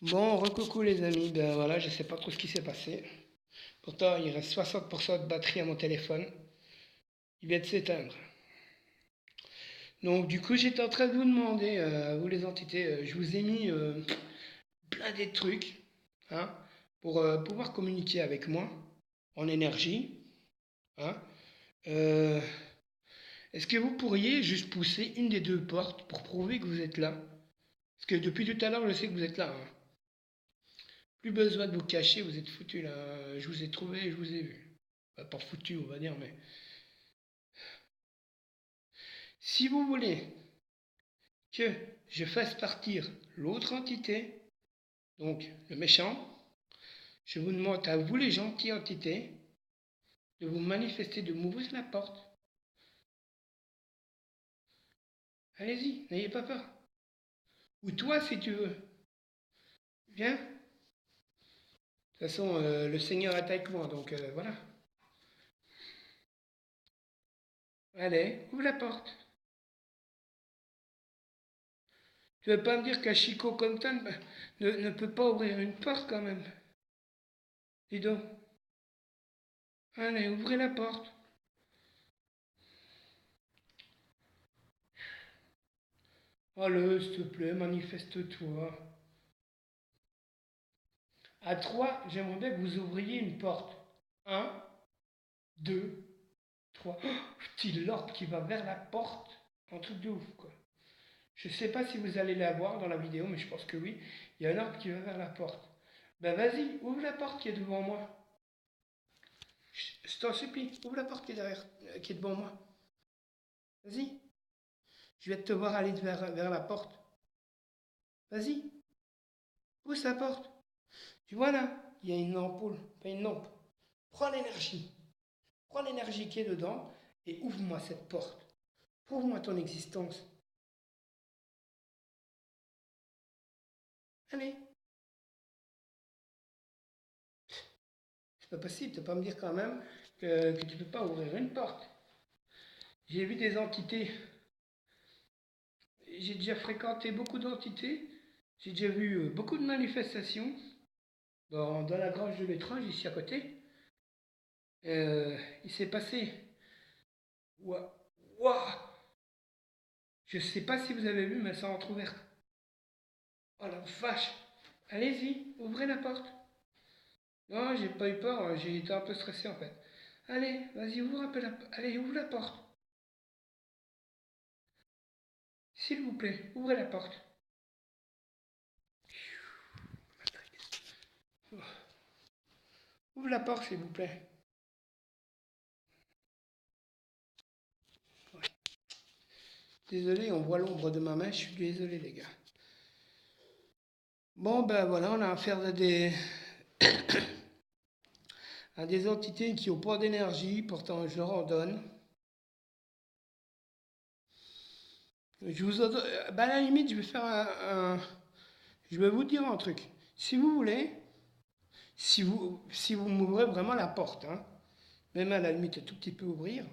Bon, recoucou les amis, ben voilà, je sais pas trop ce qui s'est passé. Pourtant, il reste 60% de batterie à mon téléphone. Il vient de s'éteindre. Donc du coup, j'étais en train de vous demander, vous les entités, je vous ai mis plein de trucs hein, pour pouvoir communiquer avec moi en énergie. Hein. Euh, Est-ce que vous pourriez juste pousser une des deux portes pour prouver que vous êtes là? Parce que depuis tout à l'heure, je sais que vous êtes là. Hein. Plus besoin de vous cacher, vous êtes foutus là. Je vous ai trouvé, je vous ai vu. Bah, pas foutu, on va dire, mais si vous voulez que je fasse partir l'autre entité, donc le méchant, je vous demande à vous les gentilles entités de vous manifester, de m'ouvrir la porte. Allez-y, n'ayez pas peur. Ou toi si tu veux. Viens. De toute façon, le Seigneur est avec moi, donc voilà. Allez, ouvre la porte. Tu veux pas me dire qu'un Chico comme toi ne peut pas ouvrir une porte quand même? Dis donc. Allez, ouvrez la porte. Allez, s'il te plaît, manifeste-toi. À trois, j'aimerais bien que vous ouvriez une porte. Un, deux, trois. Oh, petit l'orbe qui va vers la porte. Un truc de ouf, quoi. Je sais pas si vous allez la voir dans la vidéo, mais je pense que oui. Il y a un orbe qui va vers la porte. Ben vas-y, ouvre la porte qui est devant moi. Je t'en supplie, ouvre la porte qui est derrière, qui est devant moi. Vas-y. Je vais te voir aller vers la porte. Vas-y, pousse la porte. Tu vois là, il y a une ampoule, pas une lampe. Prends l'énergie. Prends l'énergie qui est dedans et ouvre-moi cette porte. Prouve-moi ton existence. Allez. C'est pas possible, tu peux pas me dire quand même que tu peux pas ouvrir une porte. J'ai vu des entités, j'ai déjà fréquenté beaucoup d'entités, j'ai déjà vu beaucoup de manifestations dans la grange de l'étrange ici à côté. Il s'est passé. Ouah, ouah, je sais pas si vous avez vu, mais ça entrouverte. Oh la vache! Allez-y, ouvrez la porte. Non, j'ai pas eu peur, j'ai été un peu stressé en fait. Allez, vas-y, ouvre un peu la porte. Allez, ouvre la porte. S'il vous plaît, ouvrez la porte. Ouvre la porte, s'il vous plaît. Ouais. Désolé, on voit l'ombre de ma main, je suis désolé les gars. Bon ben voilà, on a affaire à des entités qui n'ont pas d'énergie, pourtant je leur en donne. Je vous en donne, ben à la limite, je vais faire je vais vous dire un truc. Si vous voulez, si vous m'ouvrez vraiment la porte, hein, même à la limite un tout petit peu ouvrir,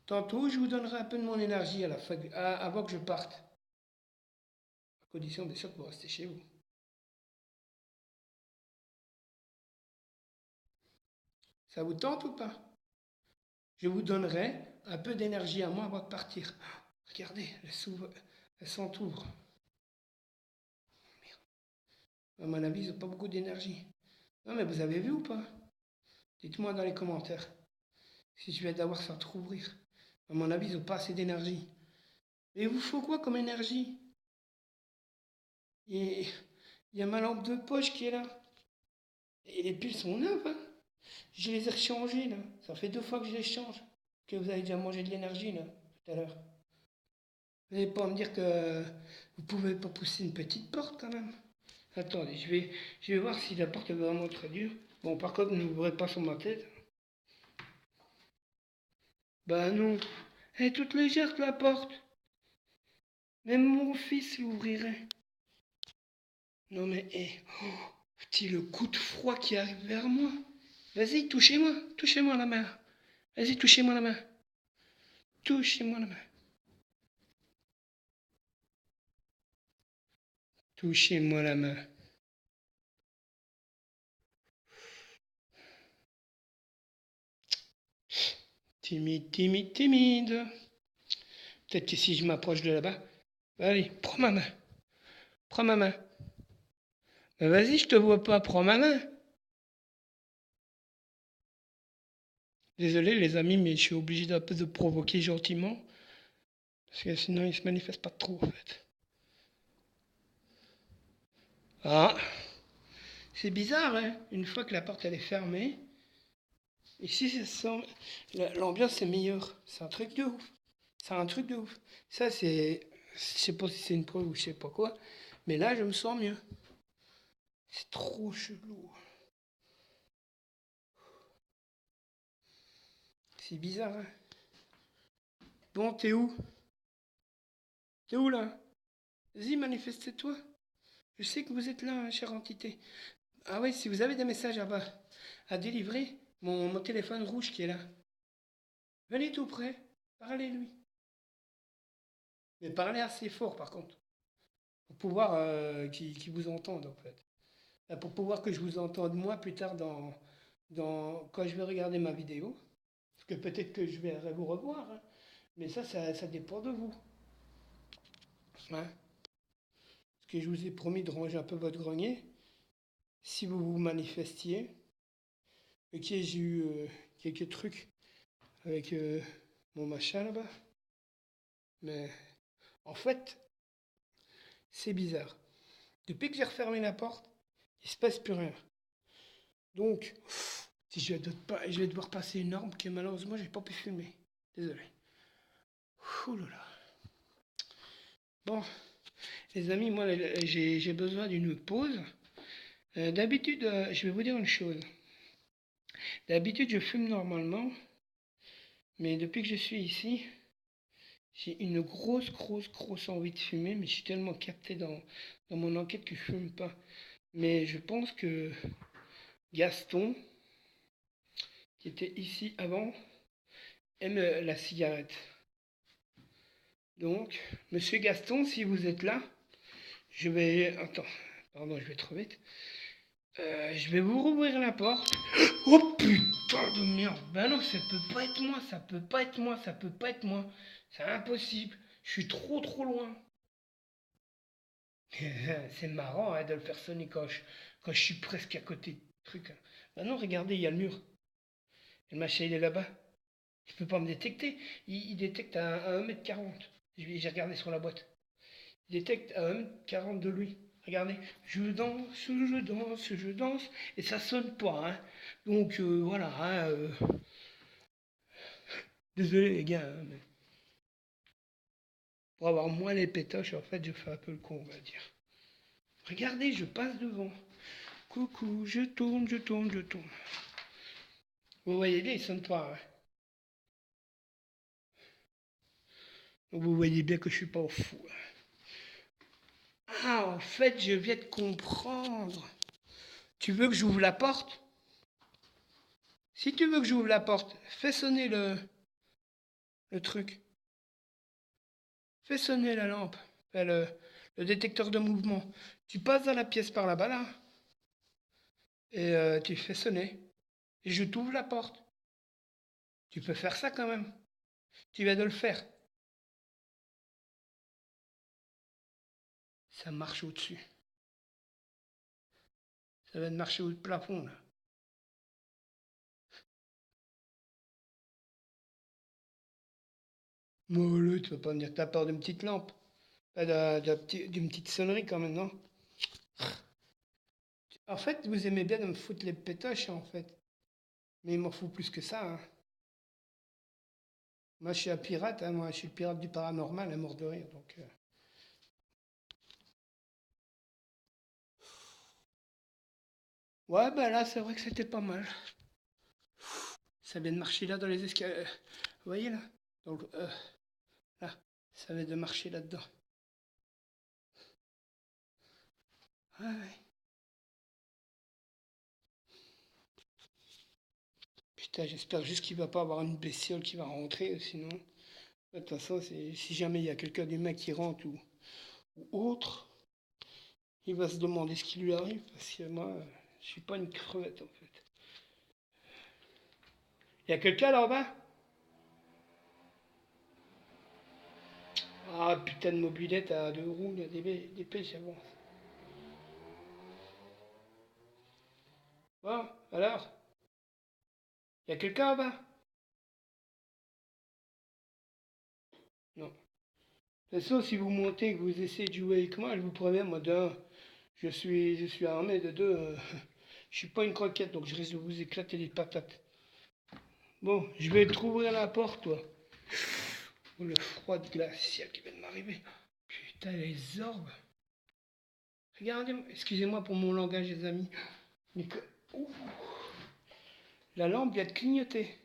tantôt je vous donnerai un peu de mon énergie à avant que je parte. À condition bien sûr que vous restez chez vous. Ça vous tente ou pas? Je vous donnerai un peu d'énergie à moi avant de partir. Regardez, elle s'entoure. À mon avis, ils n'ont pas beaucoup d'énergie. Non, mais vous avez vu ou pas? Dites-moi dans les commentaires si je vais d'avoir ça ouvrir. À mon avis, ils n'ont pas assez d'énergie. Mais il vous faut quoi comme énergie? Et il y a ma lampe de poche qui est là. Et les piles sont neuves, hein. Je les ai rechangées là. Ça fait 2 fois que je les change. Que vous avez déjà mangé de l'énergie là, tout à l'heure. Vous n'allez pas me dire que vous pouvez pas pousser une petite porte quand même? Attendez, je vais voir si la porte est vraiment très dure. Bon, par contre, n'ouvrez pas sur ma tête. Bah non, elle est toute légère la porte. Même mon fils l'ouvrirait. Non mais, petit le coup de froid qui arrive vers moi. Vas-y, touchez-moi la main. Vas-y, touchez-moi la main. Touchez-moi la main. Touchez-moi la main. Timide, timide, timide. Peut-être que si je m'approche de là-bas. Allez, prends ma main. Prends ma main. Mais vas-y, je te vois pas. Prends ma main. Désolé les amis, mais je suis obligé d'un peu de provoquer gentiment. Parce que sinon, il se manifeste pas trop en fait. Ah, c'est bizarre, hein. Une fois que la porte elle est fermée, ici l'ambiance c'est meilleur. C'est un truc de ouf. C'est un truc de ouf. Ça c'est, je sais pas si c'est une preuve ou je sais pas quoi, mais là je me sens mieux. C'est trop chelou. C'est bizarre, hein. Bon, t'es où? T'es où là? Vas-y, manifeste-toi. Je sais que vous êtes là, hein, chère entité. Ah oui, si vous avez des messages à délivrer, mon téléphone rouge qui est là. Venez tout près, parlez-lui. Mais parlez assez fort par contre, pour pouvoir qu'il vous entende en fait. Pour pouvoir que je vous entende moi plus tard quand je vais regarder ma vidéo. Parce que peut-être que je vais vous revoir, hein. Mais ça dépend de vous. Hein. Parce que je vous ai promis de ranger un peu votre grenier. Si vous vous manifestiez, ok, j'ai eu quelques trucs avec mon machin là-bas. Mais en fait, c'est bizarre. Depuis que j'ai refermé la porte, il se passe plus rien. Donc, si je vais devoir passer une norme que malheureusement j'ai pas pu filmer. Désolé. Ouh là là. Bon, les amis, moi j'ai besoin d'une pause. D'habitude, je vais vous dire une chose. D'habitude, je fume normalement, mais depuis que je suis ici, j'ai une grosse envie de fumer, mais je suis tellement capté dans mon enquête que je fume pas. Mais je pense que Gaston, qui était ici avant, aime la cigarette. Donc, monsieur Gaston, si vous êtes là, je vais. Attends, pardon, je vais trop vite. Je vais vous rouvrir la porte. Oh putain de merde! Ben non, ça peut pas être moi, ça peut pas être moi, ça peut pas être moi. C'est impossible. Je suis trop loin. C'est marrant hein, de le faire sonner quand je suis presque à côté du truc. Ben non, regardez, il y a le mur. Et le machin, il est là-bas. Il peut pas me détecter. Il détecte à 1m40. J'ai regardé sur la boîte. Il détecte à 1m40 de lui. Regardez, je danse, et ça sonne pas. Hein. Donc voilà. Hein, désolé les gars, hein, mais pour avoir moins les pétoches, en fait, je fais un peu le con, on va dire. Regardez, je passe devant. Coucou, je tourne. Vous voyez bien, il sonne pas. Hein. Donc vous voyez bien que je suis pas au fou. Ah, en fait, je viens de comprendre. Tu veux que j'ouvre la porte? Si tu veux que j'ouvre la porte, fais sonner le truc. Fais sonner la lampe. Enfin, le détecteur de mouvement. Tu passes dans la pièce par là-bas, là. Et tu fais sonner. Et je t'ouvre la porte. Tu peux faire ça quand même. Tu viens de le faire. Ça marche au-dessus. Ça vient de marcher au plafond, là. Mollo, tu vas pas me dire que t'as peur d'une petite lampe. Pas d'une petite sonnerie quand même, non? En fait, vous aimez bien de me foutre les pétoches, en fait. Mais il m'en faut plus que ça, hein. Moi, je suis un pirate, hein, moi, je suis le pirate du paranormal, à mort de rire, donc... Ouais, bah là, c'est vrai que c'était pas mal. Ça vient de marcher là dans les escaliers. Vous voyez là? Donc, là, ça vient de marcher là-dedans. Ouais, ouais. Putain, j'espère juste qu'il va pas avoir une bestiole qui va rentrer, sinon... De toute façon, si jamais il y a quelqu'un d'humain qui rentre ou autre, Il va se demander ce qui lui arrive, parce que moi, je suis pas une crevette en fait. Il y a quelqu'un là en bas? Ah putain de mobilette à deux roues, là, dépêche, avance. Bon, alors? Il y a quelqu'un en bas? Non. De toute façon, si vous montez et que vous essayez de jouer avec moi, je vous promets, moi, d'un, je suis armé, de deux, je suis pas une croquette, donc je risque de vous éclater les patates. Bon, je vais t'ouvrir la porte, toi. Oh, le froid glacial qui vient de m'arriver. Putain, les orbes. Regardez, excusez-moi pour mon langage, les amis. Mais que. Ouh, la lampe vient de clignoter.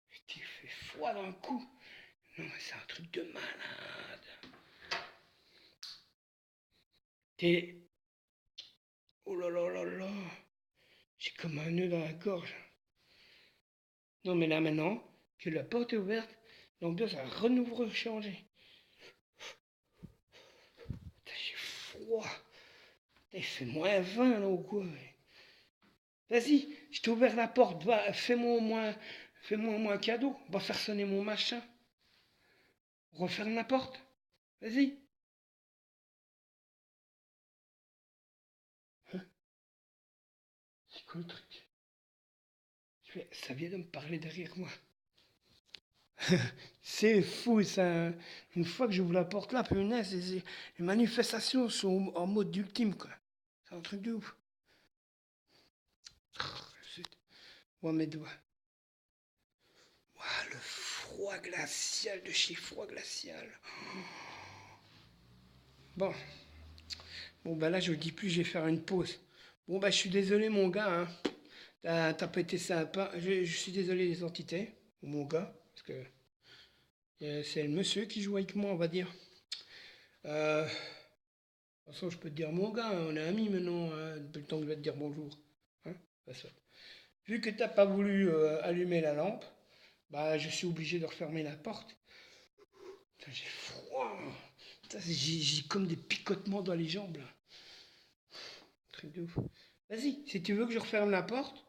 Putain, il fait froid dans le cou. Non, mais c'est un truc de malade. T'es. Oh là là là là. J'ai comme un nœud dans la gorge. Non, mais là maintenant, que la porte est ouverte, l'ambiance a renouveau changé. Putain, j'ai froid. Putain, il fait -20 là ou quoi? Vas-y, je t'ai ouvert la porte, va, fais-moi au moins un cadeau, va faire sonner mon machin, referme la porte, vas-y. Hein, c'est quoi le truc? Ça vient de me parler derrière moi. C'est fou ça. Une fois que j'ouvre la porte là, punaise, les manifestations sont en mode ultime quoi. C'est un truc de ouf. Zut. Moi mes doigts. Ouah, le froid glacial de chez froid glacial. Bon, bon bah là je ne dis plus, je vais faire une pause. Bon bah je suis désolé mon gars, hein. T'as pas été sympa. Je suis désolé les entités, ou mon gars, parce que c'est le monsieur qui joue avec moi, on va dire. De toute façon, je peux te dire mon gars, hein, on est amis maintenant, hein, depuis le temps que je vais te dire bonjour. Hein. Bah, vu que t'as pas voulu allumer la lampe, bah je suis obligé de refermer la porte. Putain, j'ai froid. Putain, j'ai comme des picotements dans les jambes là. Truc de ouf. Vas-y, si tu veux que je referme la porte,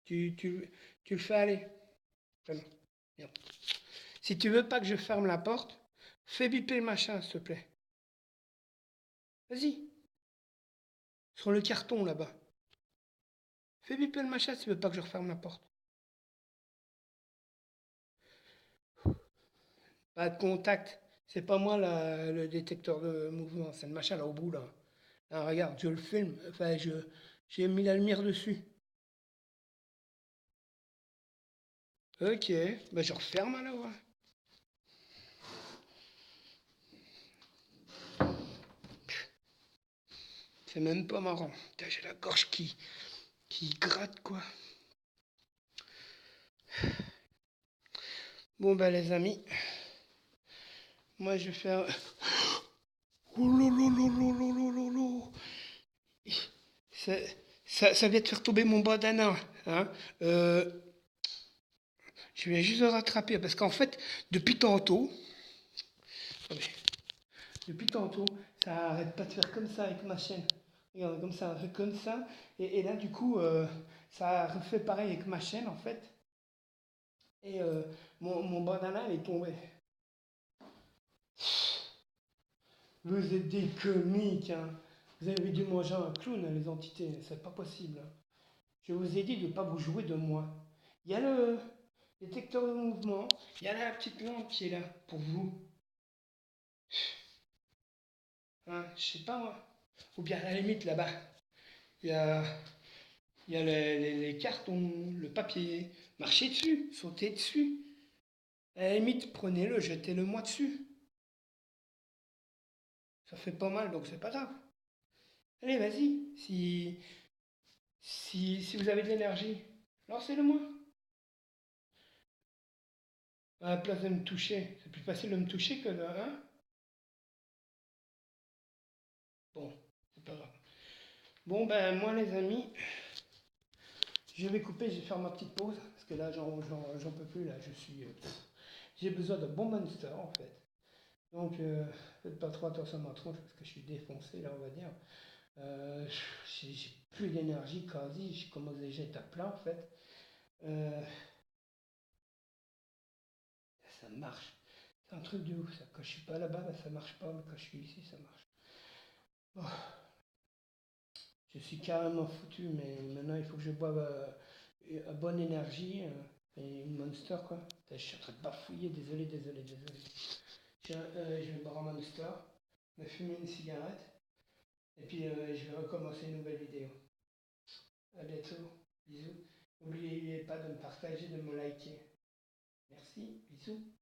tu le fais aller. Enfin, non, merde. Si tu veux pas que je ferme la porte, fais biper le machin, s'il te plaît. Vas-y, sur le carton là-bas. Fais biper le machin si tu veux pas que je referme la porte. Pas de contact. C'est pas moi le détecteur de mouvement, c'est le machin là au bout là. Là, regarde, je le filme. Enfin, j'ai mis la lumière dessus. Ok, bah je referme alors. Hein. C'est même pas marrant. Putain, j'ai la gorge qui gratte quoi. Bon bah les amis, moi je vais faire. Oh là là là là là là là là. Ça, ça vient de faire tomber mon bandana. Hein. Euh, je viens juste de rattraper parce qu'en fait, depuis tantôt, depuis tantôt, ça arrête pas de faire comme ça avec ma chaîne. Regarde, comme ça, fait comme ça. Et là, du coup, ça refait pareil avec ma chaîne en fait. Et mon bandana, il est tombé. Vous êtes des comiques, hein. Vous avez dû manger un clown, hein, les entités. C'est pas possible. Hein. Je vous ai dit de ne pas vous jouer de moi. Il y a le détecteur de mouvement. Il y a la petite lampe qui est là pour vous. Hein, je sais pas moi. Ou bien à la limite là-bas. Il y a, il y a les cartons, le papier. Marchez dessus, sautez dessus. À la limite, prenez-le, jetez-le moi dessus. Ça fait pas mal, donc c'est pas grave. Allez, vas-y. Si vous avez de l'énergie, lancez-le moi. À la place de me toucher, c'est plus facile de me toucher que de. Hein. Bon, c'est pas grave. Bon, ben moi, les amis, je vais couper, je vais faire ma petite pause. Parce que là, j'en peux plus, là, j'ai besoin de bon Monster, en fait. Donc, faites pas trop attention à ma tronche, parce que je suis défoncé, là, on va dire. Euh, j'ai plus d'énergie quasi, je commence déjà à être à plat, en fait. Euh, Ça marche. C'est un truc de ouf, ça. Quand je suis pas là-bas, bah, ça marche pas, mais quand je suis ici, ça marche. Oh, je suis carrément foutu, mais maintenant, il faut que je boive à bonne énergie et une Monster, quoi. Je suis en train de bafouiller, désolé, désolé, désolé. Je vais boire un Monster, me fumer une cigarette, et puis je vais recommencer une nouvelle vidéo. À bientôt, bisous. N'oubliez pas de me partager, de me liker. Merci, bisous.